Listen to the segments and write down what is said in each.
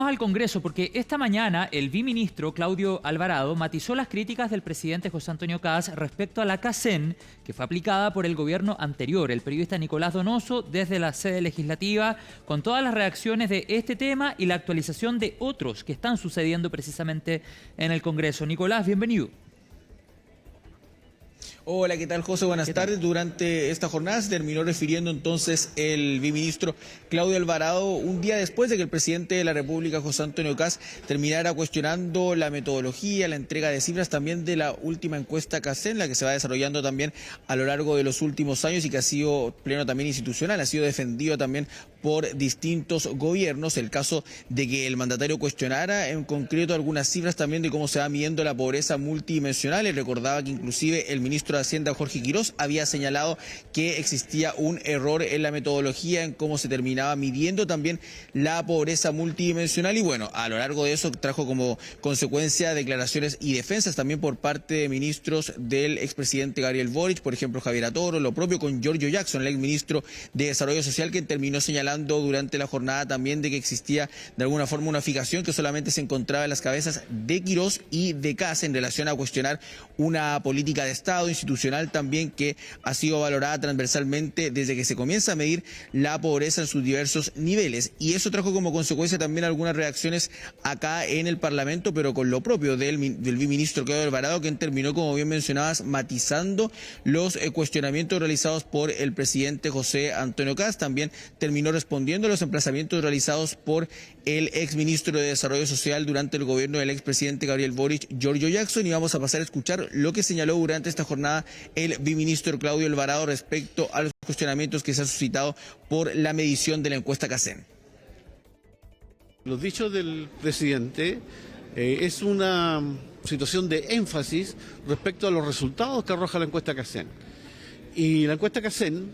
al Congreso porque esta mañana el biministro Claudio Alvarado matizó las críticas del presidente José Antonio Kast respecto a la CACEN que fue aplicada por el gobierno anterior. El periodista Nicolás Donoso desde la sede legislativa con todas las reacciones de este tema y la actualización de otros que están sucediendo precisamente en el Congreso. Nicolás, bienvenido. Hola, ¿qué tal, José? Buenas tardes. Durante esta jornada se terminó refiriendo entonces el biministro Claudio Alvarado un día después de que el presidente de la República, José Antonio Kast, terminara cuestionando la metodología, la entrega de cifras también de la última encuesta CACEN, la que se va desarrollando también a lo largo de los últimos años y que ha sido pleno también institucional, ha sido defendido también por distintos gobiernos. El caso de que el mandatario cuestionara en concreto algunas cifras también de cómo se va midiendo la pobreza multidimensional. Y recordaba que inclusive el ministro de Hacienda, Jorge Quirós, había señalado que existía un error en la metodología en cómo se terminaba midiendo también la pobreza multidimensional. Y bueno, a lo largo de eso trajo como consecuencia declaraciones y defensas también por parte de ministros del expresidente Gabriel Boric, por ejemplo Javier Atoro, lo propio con Giorgio Jackson, el exministro de Desarrollo Social, que terminó señalando durante la jornada también de que existía de alguna forma una fijación que solamente se encontraba en las cabezas de Quirós y de Kast en relación a cuestionar una política de Estado institucional también que ha sido valorada transversalmente desde que se comienza a medir la pobreza en sus diversos niveles. Y eso trajo como consecuencia también algunas reacciones acá en el Parlamento, pero con lo propio del biministro Claudio Alvarado, quien terminó, como bien mencionabas, matizando los cuestionamientos realizados por el presidente José Antonio Kast. También terminó respondiendo a los emplazamientos realizados por el exministro de Desarrollo Social durante el gobierno del expresidente Gabriel Boric, Giorgio Jackson. Y vamos a pasar a escuchar lo que señaló durante esta jornada el biministro Claudio Alvarado respecto a los cuestionamientos que se han suscitado por la medición de la encuesta CACEN. Los dichos del presidente es una situación de énfasis respecto a los resultados que arroja la encuesta CACEN. Y la encuesta CACEN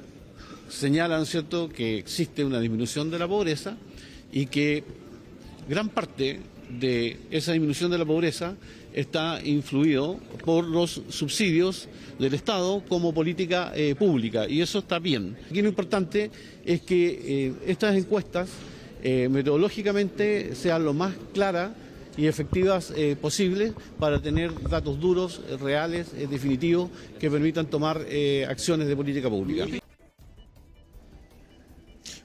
señala, ¿no es cierto?, que existe una disminución de la pobreza y que gran parte de esa disminución de la pobreza está influido por los subsidios del Estado como política pública, y eso está bien. Aquí lo importante es que estas encuestas metodológicamente sean lo más claras y efectivas posibles para tener datos duros, reales, definitivos, que permitan tomar acciones de política pública.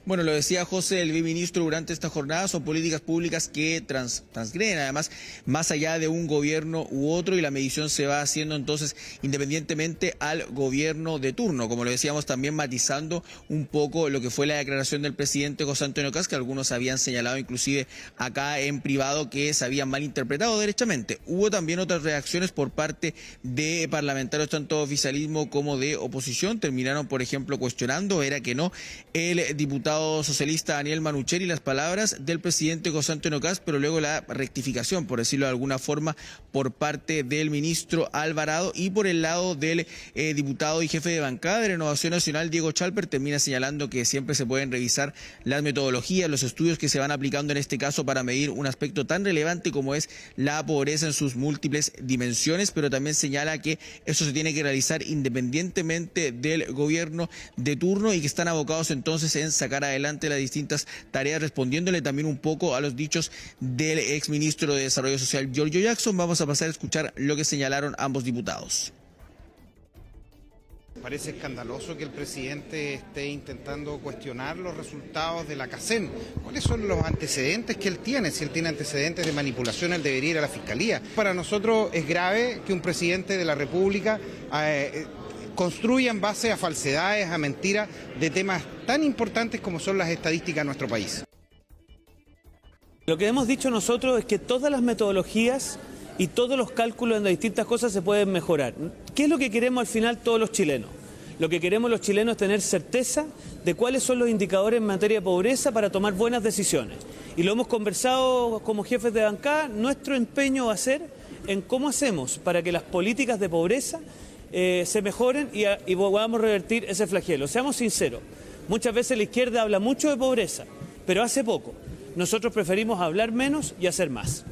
Bueno, lo decía José, el biministro, durante esta jornada son políticas públicas que transgreden además más allá de un gobierno u otro, y la medición se va haciendo entonces independientemente al gobierno de turno, como lo decíamos también matizando un poco lo que fue la declaración del presidente José Antonio Kast, que algunos habían señalado inclusive acá en privado que se habían malinterpretado derechamente. Hubo también otras reacciones por parte de parlamentarios tanto de oficialismo como de oposición. Terminaron, por ejemplo, cuestionando, era que no, el diputado socialista Daniel Manucheri las palabras del presidente José Antonio Kast, pero luego la rectificación, por decirlo de alguna forma, por parte del ministro Alvarado. Y por el lado del diputado y jefe de bancada de Renovación Nacional, Diego Chalper, termina señalando que siempre se pueden revisar las metodologías, los estudios que se van aplicando en este caso para medir un aspecto tan relevante como es la pobreza en sus múltiples dimensiones, pero también señala que eso se tiene que realizar independientemente del gobierno de turno y que están abocados entonces en sacar adelante las distintas tareas, respondiéndole también un poco a los dichos del exministro de Desarrollo Social, Giorgio Jackson. Vamos a pasar a escuchar lo que señalaron ambos diputados. Parece escandaloso que el presidente esté intentando cuestionar los resultados de la CACEN. ¿Cuáles son los antecedentes que él tiene? Si él tiene antecedentes de manipulación, él debería ir a la Fiscalía. Para nosotros es grave que un presidente de la República construya en base a falsedades, a mentiras, de temas tan importantes como son las estadísticas en nuestro país. Lo que hemos dicho nosotros es que todas las metodologías y todos los cálculos en las distintas cosas se pueden mejorar. ¿Qué es lo que queremos al final todos los chilenos? Lo que queremos los chilenos es tener certeza de cuáles son los indicadores en materia de pobreza para tomar buenas decisiones. Y lo hemos conversado como jefes de bancada. Nuestro empeño va a ser en cómo hacemos para que las políticas de pobreza se mejoren y podamos revertir ese flagelo. Seamos sinceros, muchas veces la izquierda habla mucho de pobreza, pero hace poco. Nosotros preferimos hablar menos y hacer más.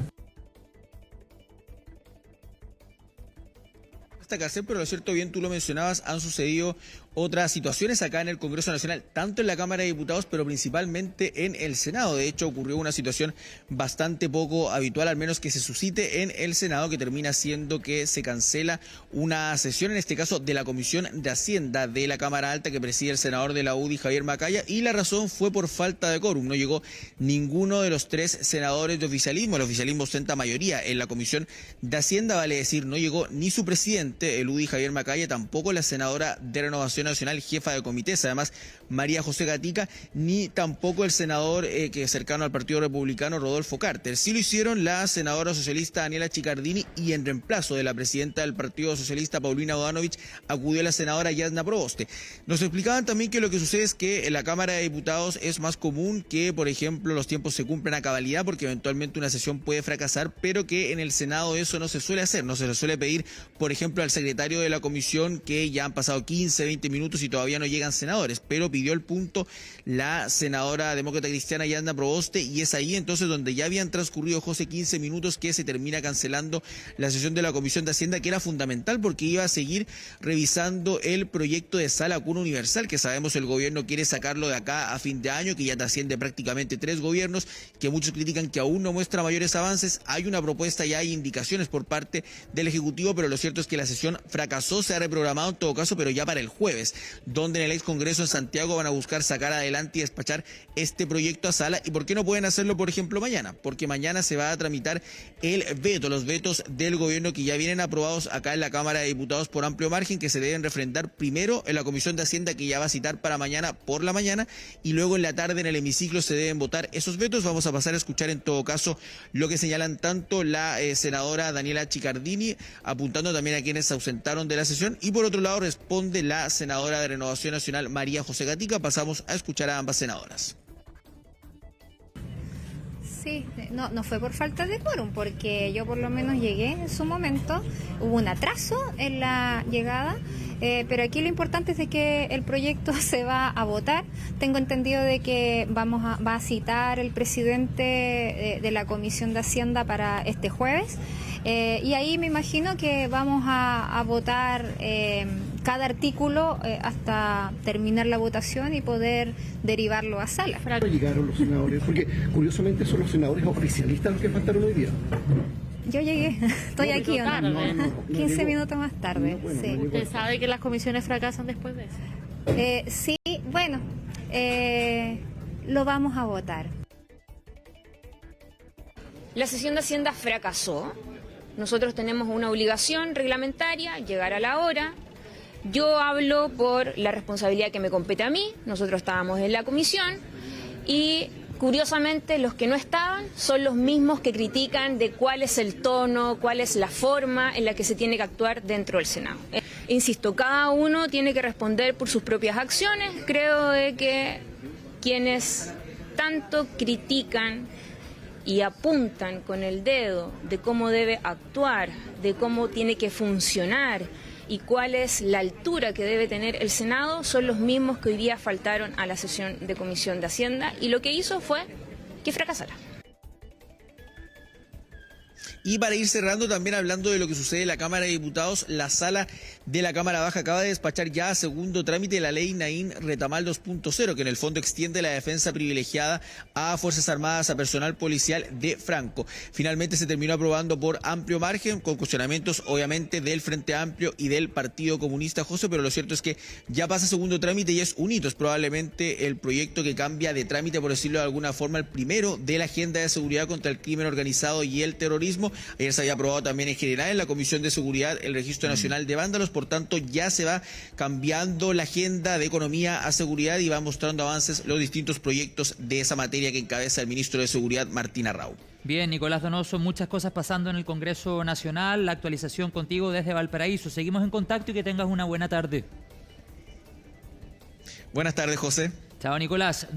Pero lo cierto, bien tú lo mencionabas, han sucedido otras situaciones acá en el Congreso Nacional, tanto en la Cámara de Diputados, pero principalmente en el Senado. De hecho, ocurrió una situación bastante poco habitual, al menos que se suscite en el Senado, que termina siendo que se cancela una sesión, en este caso de la Comisión de Hacienda de la Cámara Alta, que preside el senador de la UDI, Javier Macaya, y la razón fue por falta de quórum. No llegó ninguno de los 3 senadores de oficialismo. El oficialismo ostenta mayoría en la Comisión de Hacienda, vale decir, no llegó ni su presidente, el UDI, Javier Macaya, tampoco la senadora de Renovación Nacional, jefa de comités, además María José Gatica, ni tampoco el senador que es cercano al Partido Republicano, Rodolfo Carter. Sí lo hicieron la senadora socialista Daniela Chicardini, y en reemplazo de la presidenta del Partido Socialista, Paulina Bodanovich, acudió la senadora Yasna Proboste. Nos explicaban también que lo que sucede es que en la Cámara de Diputados es más común que, por ejemplo, los tiempos se cumplan a cabalidad, porque eventualmente una sesión puede fracasar, pero que en el Senado eso no se suele hacer. No se le suele pedir, por ejemplo, al secretario de la comisión que ya han pasado 15, 20 minutos y todavía no llegan senadores, pero pidió el punto la senadora demócrata cristiana Yasna Proboste, y es ahí entonces donde ya habían transcurrido, José, 15 minutos que se termina cancelando la sesión de la Comisión de Hacienda, que era fundamental porque iba a seguir revisando el proyecto de sala cuna universal, que sabemos el gobierno quiere sacarlo de acá a fin de año, que ya trasciende prácticamente 3 gobiernos, que muchos critican que aún no muestra mayores avances. Hay una propuesta, ya hay indicaciones por parte del Ejecutivo, pero lo cierto es que la sesión fracasó, se ha reprogramado en todo caso, pero ya para el jueves, donde en el ex Congreso en Santiago van a buscar sacar adelante y despachar este proyecto a sala. ¿Y por qué no pueden hacerlo, por ejemplo, mañana? Porque mañana se va a tramitar el veto, los vetos del gobierno que ya vienen aprobados acá en la Cámara de Diputados por amplio margen, que se deben refrendar primero en la Comisión de Hacienda, que ya va a citar para mañana por la mañana, y luego en la tarde en el hemiciclo se deben votar esos vetos. Vamos a pasar a escuchar en todo caso lo que señalan tanto la senadora Daniela Chicardini, apuntando también a quienes se ausentaron de la sesión, y por otro lado responde la senadora de Renovación Nacional, María José Gatica. Pasamos a escuchar a ambas senadoras. Sí, no fue por falta de quórum, porque yo por lo menos llegué en su momento, hubo un atraso en la llegada, pero aquí lo importante es de que el proyecto se va a votar. Tengo entendido de que va a citar el presidente de la Comisión de Hacienda para este jueves, y ahí me imagino que vamos a votar cada artículo hasta terminar la votación y poder derivarlo a sala. ¿Cómo llegaron los senadores? Porque curiosamente son los senadores oficialistas los que faltaron hoy día. Yo llegué, estoy aquí, ¿o no? 15 minutos más tarde. Sí. ¿Usted sabe que las comisiones fracasan después de eso? Sí, bueno, lo vamos a votar. La sesión de Hacienda fracasó. Nosotros tenemos una obligación reglamentaria, llegar a la hora. Yo hablo por la responsabilidad que me compete a mí. Nosotros estábamos en la comisión y curiosamente los que no estaban son los mismos que critican de cuál es el tono, cuál es la forma en la que se tiene que actuar dentro del Senado. Insisto, cada uno tiene que responder por sus propias acciones. Creo de que quienes tanto critican y apuntan con el dedo de cómo debe actuar, de cómo tiene que funcionar y cuál es la altura que debe tener el Senado, son los mismos que hoy día faltaron a la sesión de Comisión de Hacienda, y lo que hizo fue que fracasara. Y para ir cerrando, también hablando de lo que sucede en la Cámara de Diputados, la sala de la Cámara Baja acaba de despachar ya a segundo trámite la ley Naín Retamal 2.0, que en el fondo extiende la defensa privilegiada a Fuerzas Armadas, a personal policial de Franco. Finalmente se terminó aprobando por amplio margen, con cuestionamientos obviamente del Frente Amplio y del Partido Comunista, José, pero lo cierto es que ya pasa a segundo trámite y es un hito. Es probablemente el proyecto que cambia de trámite, por decirlo de alguna forma, el primero de la agenda de seguridad contra el crimen organizado y el terrorismo. Ayer se había aprobado también en general en la Comisión de Seguridad el Registro Nacional de Vándalos, por tanto ya se va cambiando la agenda de economía a seguridad y va mostrando avances los distintos proyectos de esa materia que encabeza el ministro de Seguridad, Martín Arrau. Bien, Nicolás Donoso, muchas cosas pasando en el Congreso Nacional, la actualización contigo desde Valparaíso. Seguimos en contacto y que tengas una buena tarde. Buenas tardes, José. Chao, Nicolás.